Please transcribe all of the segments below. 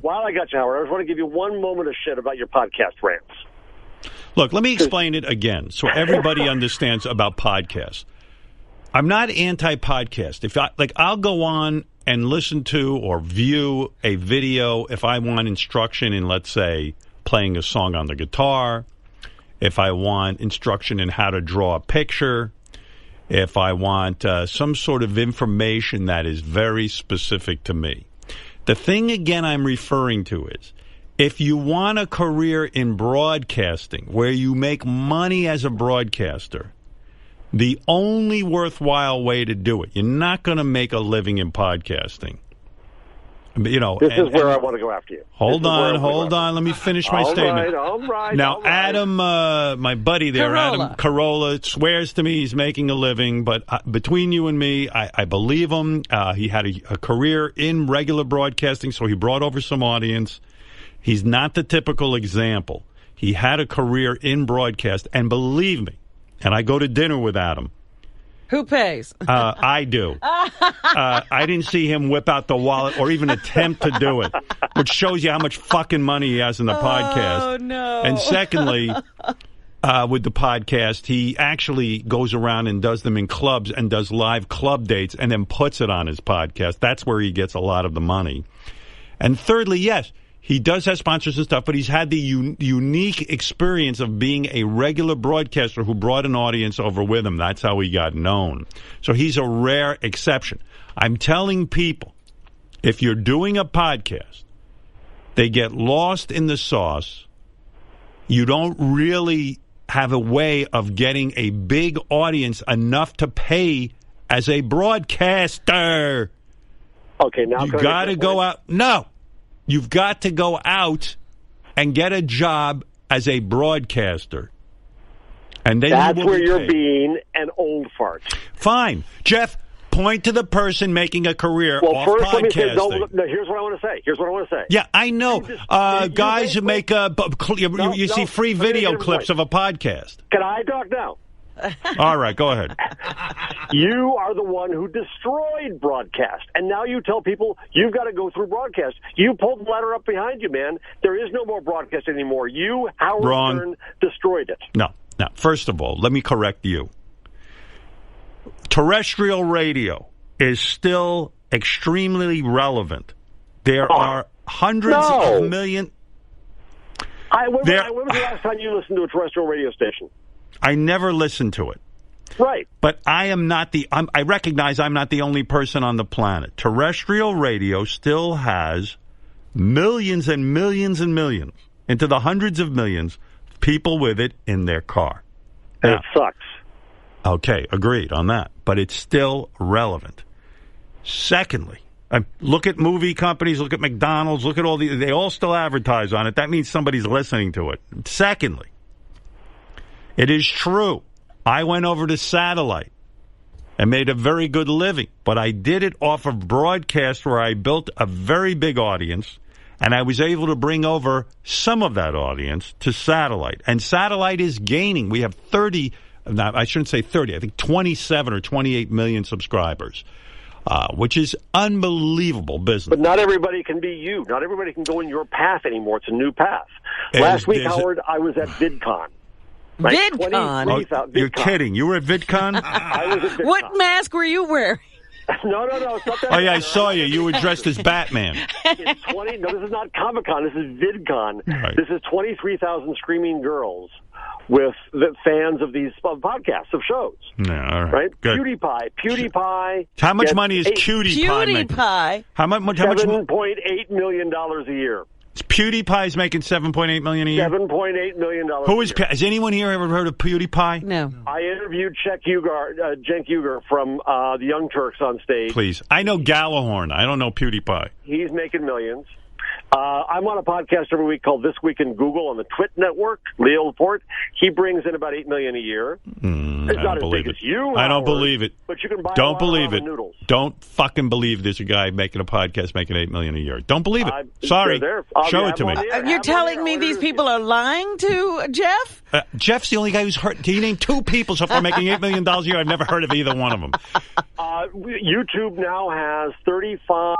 while I got you, Howard, I just want to give you one moment of shit about your podcast rants. Look, let me explain it again so everybody understands about podcasts. I'm not anti-podcast. I'll go on and listen to or view a video if I want instruction in, let's say, playing a song on the guitar, if I want instruction in how to draw a picture, if I want some sort of information that is very specific to me. The thing, again, I'm referring to is, if you want a career in broadcasting where you make money as a broadcaster, the only worthwhile way to do it, you're not going to make a living in podcasting. You know, this is where I want to go after you. Hold on. Let me finish my statement. All right. Now, Adam, my buddy there, Adam Carolla, swears to me he's making a living, but between you and me, I believe him. He had a career in regular broadcasting, so he brought over some audience. He's not the typical example. He had a career in broadcast, and believe me, and I go to dinner with Adam. Who pays? I do. I didn't see him whip out the wallet or even attempt to do it, which shows you how much fucking money he has in the podcast. Oh, no. And secondly, with the podcast, he actually goes around and does them in clubs and does live club dates and then puts it on his podcast. That's where he gets a lot of the money. And thirdly, yes, he does have sponsors and stuff, but he's had the unique experience of being a regular broadcaster who brought an audience over with him. That's how he got known. So he's a rare exception. I'm telling people, if you're doing a podcast, they get lost in the sauce. You don't really have a way of getting a big audience enough to pay as a broadcaster. Okay, now you got to go out. No. You've got to go out and get a job as a broadcaster. And then that's where you're being an old fart. Fine. Jeff, point to the person making a career off first, podcasting. Let me say, no, here's what I want to say. Yeah, I know. Guys who make you see free video clips of a podcast. Can I talk now? All right, go ahead. You are the one who destroyed broadcast, and now you tell people you've got to go through broadcast. You pulled the ladder up behind you, man. There is no more broadcast anymore. You, Howard Stern, destroyed it. No. First of all, let me correct you. Terrestrial radio is still extremely relevant. There are hundreds of millions. When was the last time you listened to a terrestrial radio station? I never listened to it. Right. But I recognize I'm not the only person on the planet. Terrestrial radio still has millions and millions and millions, into the hundreds of millions, of people with it in their car. And it sucks. Okay, agreed on that. But it's still relevant. Secondly, look at movie companies, look at McDonald's, look at they all still advertise on it. That means somebody's listening to it. Secondly, it is true. I went over to satellite and made a very good living, but I did it off of broadcast where I built a very big audience, and I was able to bring over some of that audience to satellite. And satellite is gaining. We have I shouldn't say 30, I think 27 or 28 million subscribers, which is unbelievable business. But not everybody can be you. Not everybody can go in your path anymore. It's a new path. Last week, Howard, I was at VidCon. VidCon? You're kidding. You were at VidCon? I was at VidCon. What mask were you wearing? No. It's not that. Oh, yeah, I saw you. You were dressed as Batman. It's 20. No, this is not Comic-Con. This is VidCon. Right. This is 23,000 screaming girls with the fans of these podcasts, of shows. Yeah, all right. Good. Pewdiepie. How much money is Pewdiepie making? How much? $7.8 million a year. PewDiePie's making $7.8 million a year. $7.8 million. Who is? Has anyone here ever heard of PewDiePie? No. I interviewed Cenk Uygur from the Young Turks on stage. Please, I know Gallahorn. I don't know PewDiePie. He's making millions. I'm on a podcast every week called This Week in Google on the Twit Network. Leo Laporte. He brings in about $8 million a year. It's not as big as you. I don't believe it. But you can buy don't believe it. Noodles. Don't fucking believe there's a guy making a podcast making $8 million a year. Don't believe it. Sorry. Show it to me. You're telling me these people are lying to Jeff? Jeff's the only guy who's heard. He named two people so far making $8 million a year. I've never heard of either one of them. YouTube now has 35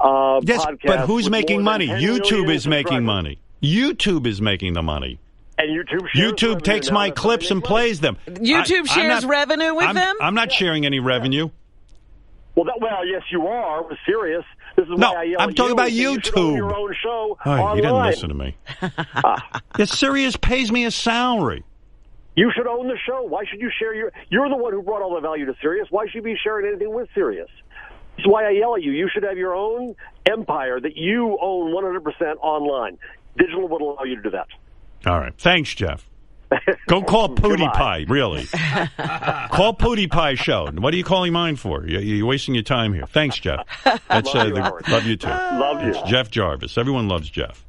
Yes, podcast. but who's with making more than money? 10 million YouTube is making subscribers. money. YouTube is making the money. And YouTube shares YouTube revenue takes now, my that's clips how they and make money. plays them. YouTube I'm shares not- revenue with them? I'm not sharing any revenue. Well, yes, you are. With Sirius. This is No, why I yell I'm at talking you about and say you should own YouTube. your own show Oh, online. you didn't listen to me. Yeah, Sirius pays me a salary. You should own the show. Why should you share You're the one who brought all the value to Sirius. Why should you be sharing anything with Sirius? That's why I yell at you. You should have your own empire that you own 100% online. Digital would allow you to do that. All right. Thanks, Jeff. Go call Pewdiepie, really. Call Pewdiepie Show. What are you calling mine for? You're wasting your time here. Thanks, Jeff. That's, love you, too. Love you. It's Jeff Jarvis. Everyone loves Jeff.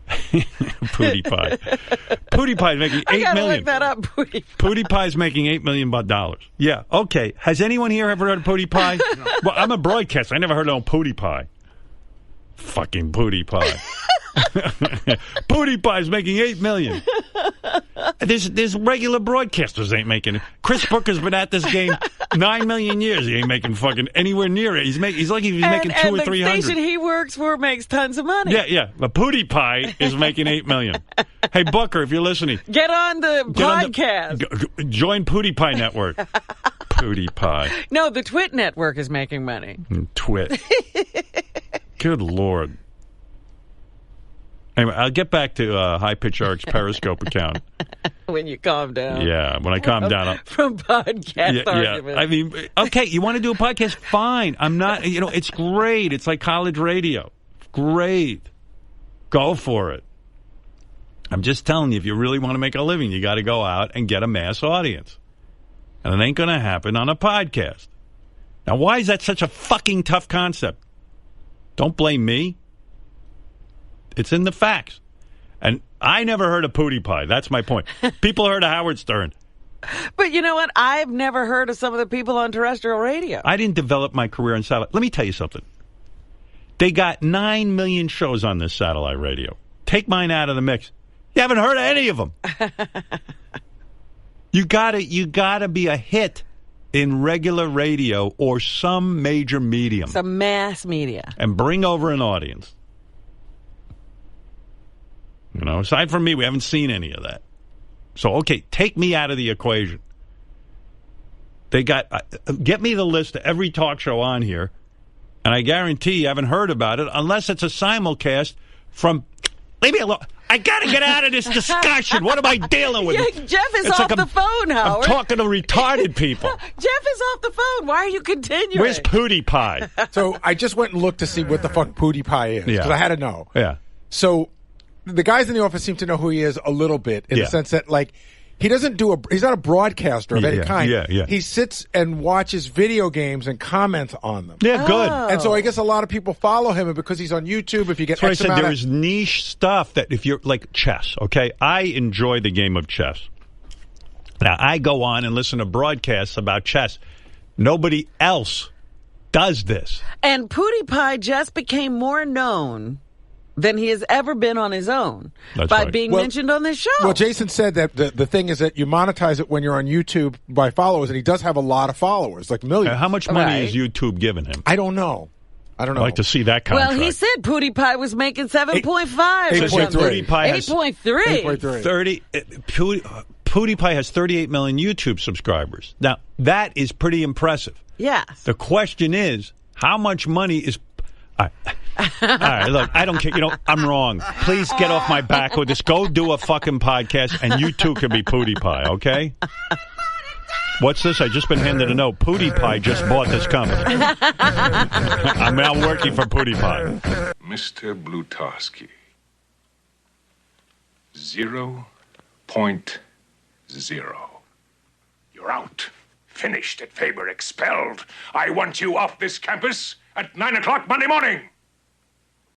Pewdiepie. Pewdiepie is making $8 million. Look that up, Pewdiepie. Pewdiepie is making $8 million. Yeah, okay. Has anyone here ever heard of Pewdiepie? Well, I'm a broadcaster. I never heard of Pewdiepie. Fucking Pewdiepie. PewDiePie is making $8 million. There's regular broadcasters ain't making it. Chris Booker's been at this game 9 million years. He ain't making fucking anywhere near it. He's like he's making 200 or 300. And the station he works for makes tons of money. Yeah. But PewDiePie is making $8 million. Hey Booker, if you're listening, get on the podcast. Join PewDiePie Network. PewDiePie. No, the Twit Network is making money. Twit. Good Lord. Anyway, I'll get back to High Pitch Arc's Periscope account. When you calm down. Yeah, when I calm down. From podcast arguments. Yeah. I mean, okay, you want to do a podcast? Fine. I'm not, it's great. It's like college radio. Great. Go for it. I'm just telling you, if you really want to make a living, you got to go out and get a mass audience. And it ain't going to happen on a podcast. Now, why is that such a fucking tough concept? Don't blame me. It's in the facts. And I never heard of PewDiePie. That's my point. People heard of Howard Stern. But you know what? I've never heard of some of the people on terrestrial radio. I didn't develop my career on satellite. Let me tell you something. They got 9 million shows on this satellite radio. Take mine out of the mix. You haven't heard of any of them. You gotta be a hit in regular radio or some major medium. Some mass media. And bring over an audience. Aside from me, we haven't seen any of that. So, okay, take me out of the equation. They got get me the list of every talk show on here, and I guarantee you haven't heard about it unless it's a simulcast from. Leave me alone. I got to get out of this discussion. What am I dealing with? Yeah, Jeff is off the phone, Howard. I'm talking to retarded people. Jeff is off the phone. Why are you continuing? Where's PewDiePie? So I just went and looked to see what the fuck PewDiePie is, because I had to know. Yeah. So the guys in the office seem to know who he is a little bit, in the sense that, like, he doesn't he's not a broadcaster of any kind. Yeah. He sits and watches video games and comments on them. Yeah, good. And so I guess a lot of people follow him, and because he's on YouTube, if you get That's X why I said amount there is niche stuff that if you're like chess, okay? I enjoy the game of chess. Now, I go on and listen to broadcasts about chess. Nobody else does this. And PewDiePie just became more known than he has ever been on his own by being mentioned on this show. Well, Jason said that the thing is that you monetize it when you're on YouTube by followers, and he does have a lot of followers, like millions. How much money is YouTube giving him? I don't know. I'd like to see that contract. Well, he said PewDiePie was making 7.5 or something. 8.3. PewDiePie has 38 million YouTube subscribers. Now, that is pretty impressive. Yes. The question is, how much money is... All right, look, I don't care. I'm wrong. Please get off my back with this. Go do a fucking podcast, and you too can be PewDiePie, okay? What's this? I just been handed a note. PewDiePie just bought this company. I'm now working for PewDiePie. Mr. Blutarski. 0.0. You're out. Finished at Faber, expelled. I want you off this campus at 9 o'clock Monday morning.